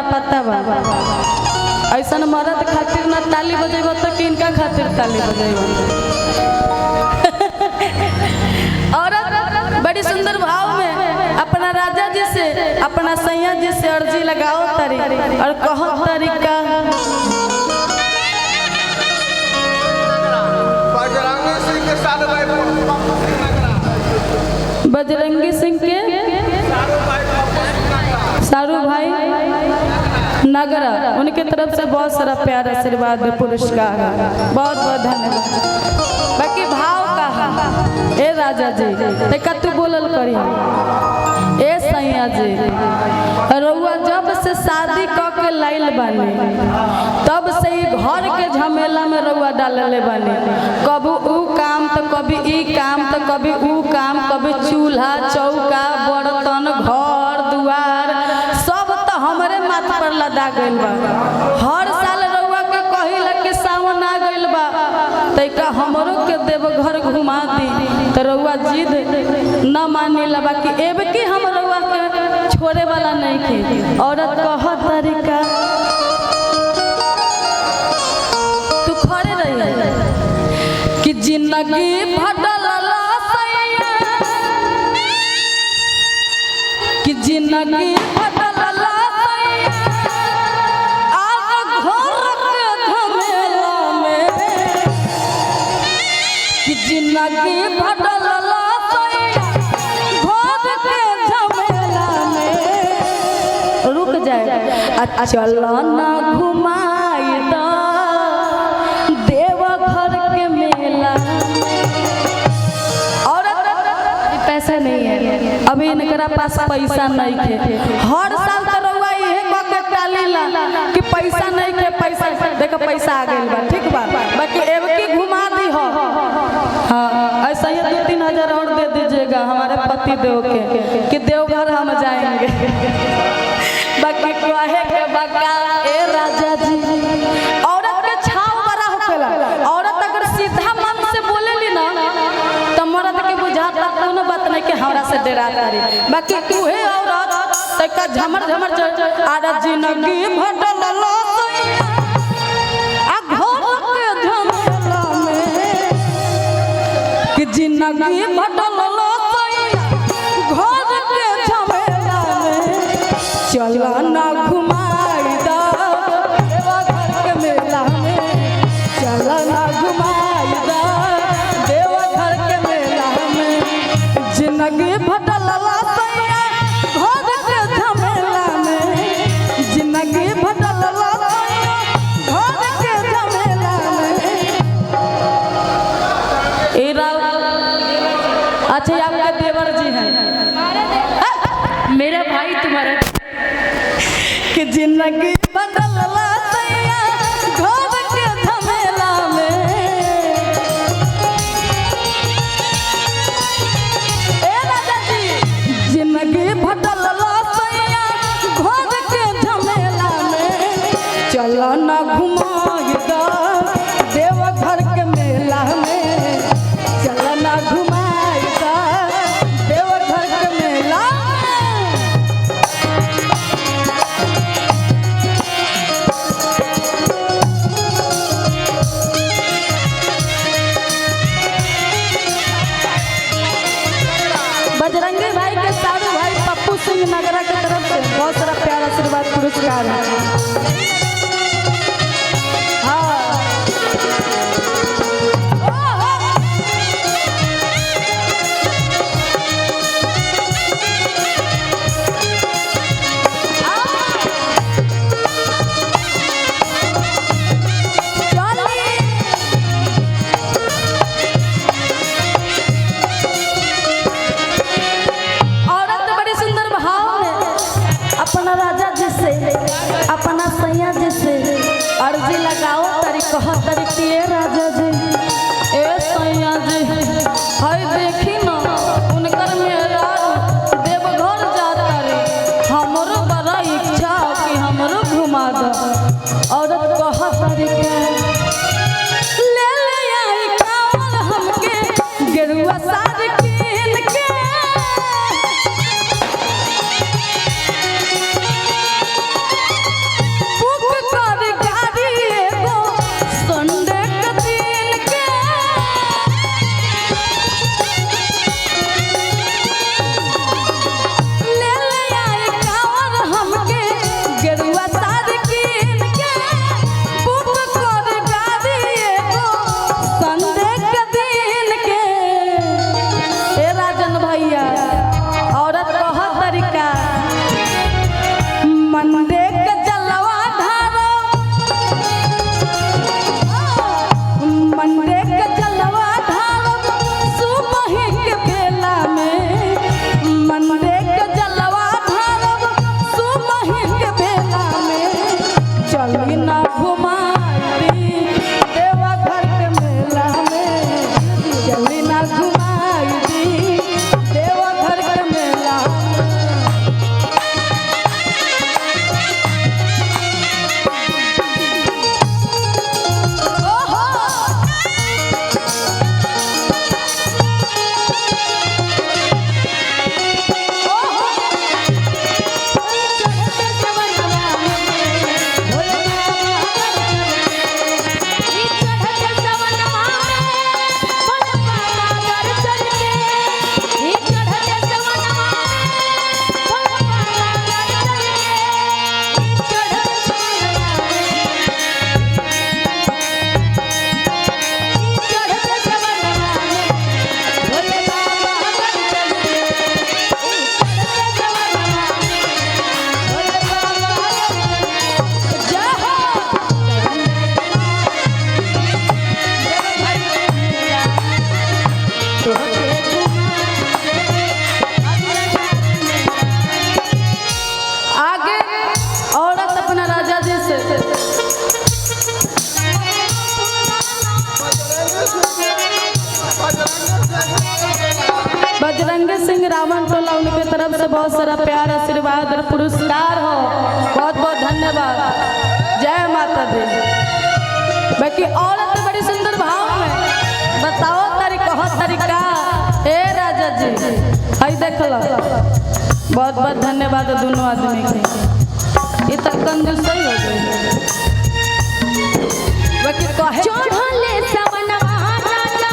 हमरा पता बा। ऐसा मर्द खातिर ना ताली बजेबो तो किनका खातिर ताली बजेबो। औरत बड़ी सुंदर भाव में अपना राजा जी से अपना सैया जी से अर्जी लगाओ तरी और कहो तरीका बजरंगी सिंह के सारू भाई नगरा उनके तरफ से बहुत सारा प्यार आशीर्वाद पुरस्कार बहुत बहुत धन्यवाद। बाकी भाव कहा ए राजा जी देखा तू बोलल करी ए सैया जी रउआ जब से शादी क के लाइल बानी तब से ही घर के झमेला में रउआ डालले बानी। कभी ऊ काम तो कभी ई काम तो कभी ऊ काम, कभी चूल्हा चौका बर्तन घर दुआर सब तो हमरे माथ पर लदा गइल बा। हर साल रउआ के कहिला कि सावन आ गइल बा तैका हमरो के देवघर घुमा दी तो रउआ जिद न मानिला। बाकी एब की हम रउआ के छोड़े वाला नहीं थे। औरत कह तरीका तू खड़े रही कि जिंदगी भटल कि जिंदगी भटल आग घर के झमेला में कि जिंदगी भटल चल ना घुमाई दो देवघर के मेला। और पैसा नहीं है अभी इनकरा पास पैसा नहीं है। हर साल तो रउआ इहे क के टालीला कि पैसा नहीं है पैसा देखो पैसा आ गइल बा ठीक बा। बाकी एब की घुमा दी हो हाँ ऐसा ही 2-3 हजार और दे दीजिएगा हमारे पति देव के कि देवघर हम जाएंगे। बाकी कहे के बका ए राजा जी औरत के छाव बड़ा होखेला। औरत अगर सीधा मन से बोलेली ना तो मर्द के बुझाता कोनो बात नहीं कि हमरा से डराता रे। बाकी तूहे औरत तका झमर झमर आरा जिंदगी भटल लसैया आ घर के झमेला में कि जिंदगी भटल लसैया घर के झमेला में चला ना घुमाई दो देवघर के मेला में। चला ना घुमाई दो देवघर के मेला में जिंदगी भटल लसैया घर के झमेला में। जिंदगी भटल लसैया घर के झमेला में। ए राव अच्छा आपके देवर जी हैं मेरा भाई तुम्हारा कि जिंदगी बदल लसैया घर के झमेला में। ए राजा जी जिंदगी बदल लसैया घर के झमेला में चलो ना घुमाई दो देवघर के मेला में। चलो ना घुमाई दो देवघर के मेला बजरंगी भाई के सारू भाई पप्पू सिंह नगरा की तरफ से बहुत सारा प्यार आशीर्वाद पुरस्कार है। अपना राजा जी से अपना सैया जी से अर्जी लगाओ तरी कह तरी कि ए राजा जी ए सैया जी हई देखी ना उनकर मेरा देवघर जाता रे हमरो बड़ा इच्छा कि हमरो घुमा दो। औरत कह तरी ले ले आई कावल हमके गेरुआ साड़ी किन के से। बजरंग सिंह रावण टोला उनके तरफ से बहुत सारा प्यार आशीर्वाद और पुरस्कार हो। बहुत बहुत धन्यवाद। जय माता दी। बाकी औरत बड़ी सुंदर भाव में बताओ तरीका ए राजा जी आई देख लो। बहुत बहुत धन्यवाद दोनों आदमी के। ये तक कंजूस सही हो गई। बाकी कहे चढ़ले सवनवा राजा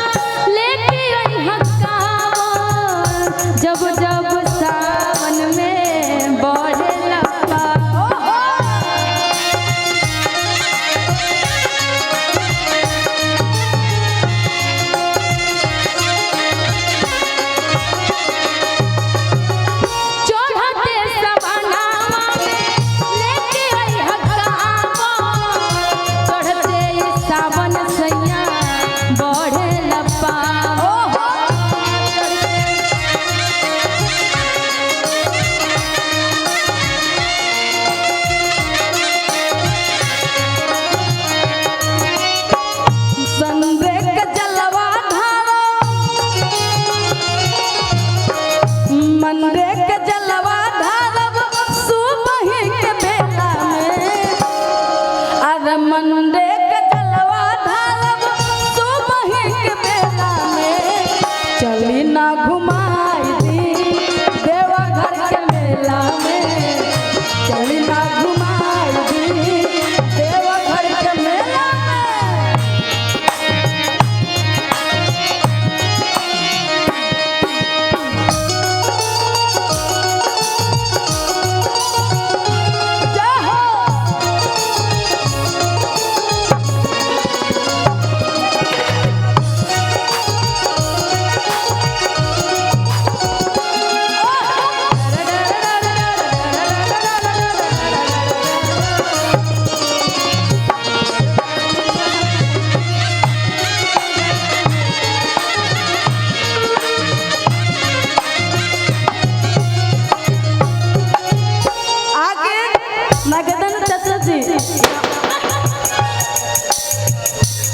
लेके आई हक्कावा जब जब सावन में बढ़े लगा।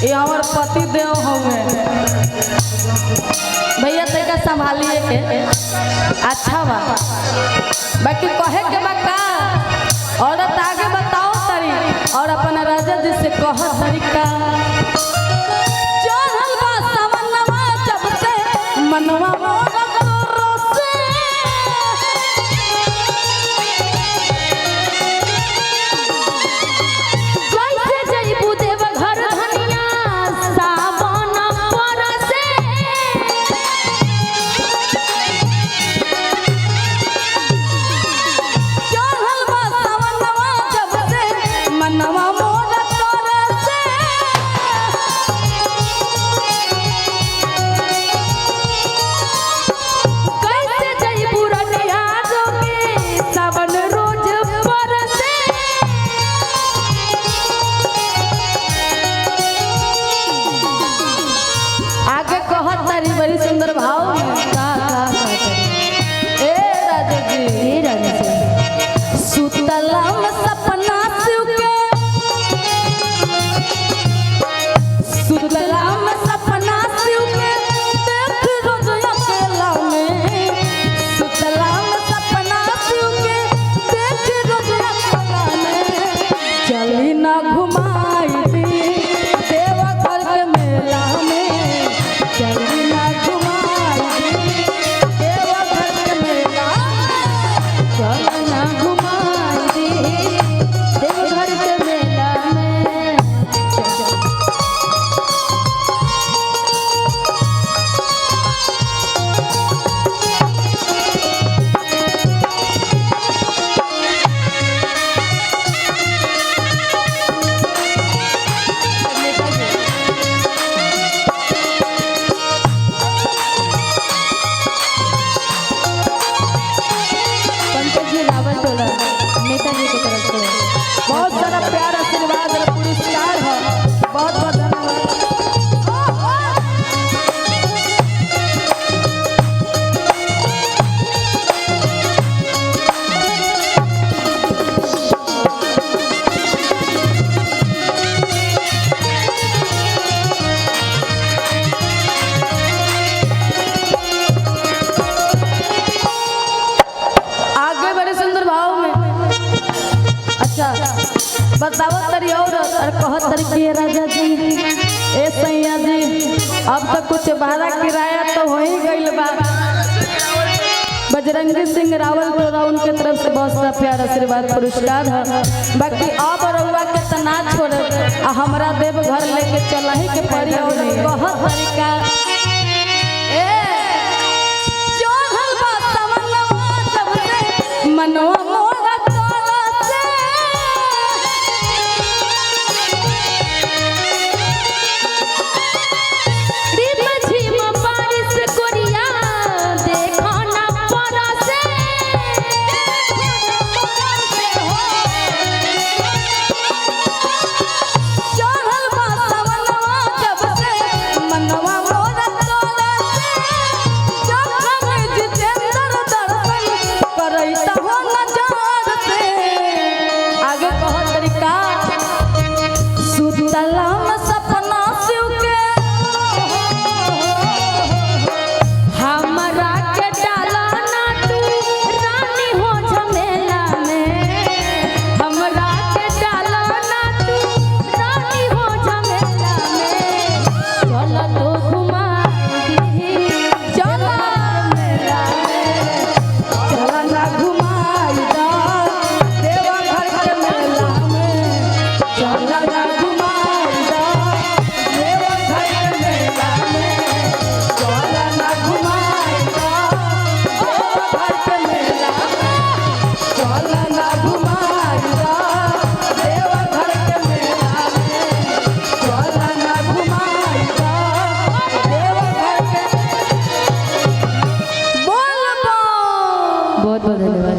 ये हमार पति देव होंगे भैया तरीका संभालिए के अच्छा बा। बाकी कहे के बा औरत आगे बताओ तरी और अपना राजा जी से कह तरीका। चढ़ल बा सवनवा जब से मनवा अच्छा बताओ तरी और कहत तरी के राजा जी ए सैया जी अब तो कुछ भाड़ा किराया तो हो ही गइल बा। बजरंगी सिंह रावल तो उनके तरफ से बहुत सा प्यार आशीर्वाद पुरस्कार है। बाकी अब रउआ के तना छोड़ हमरा देव घर लेके चला ही के पड़ी और बहुत तरीका मनवा मोरा बहुत बहुत धन्यवाद।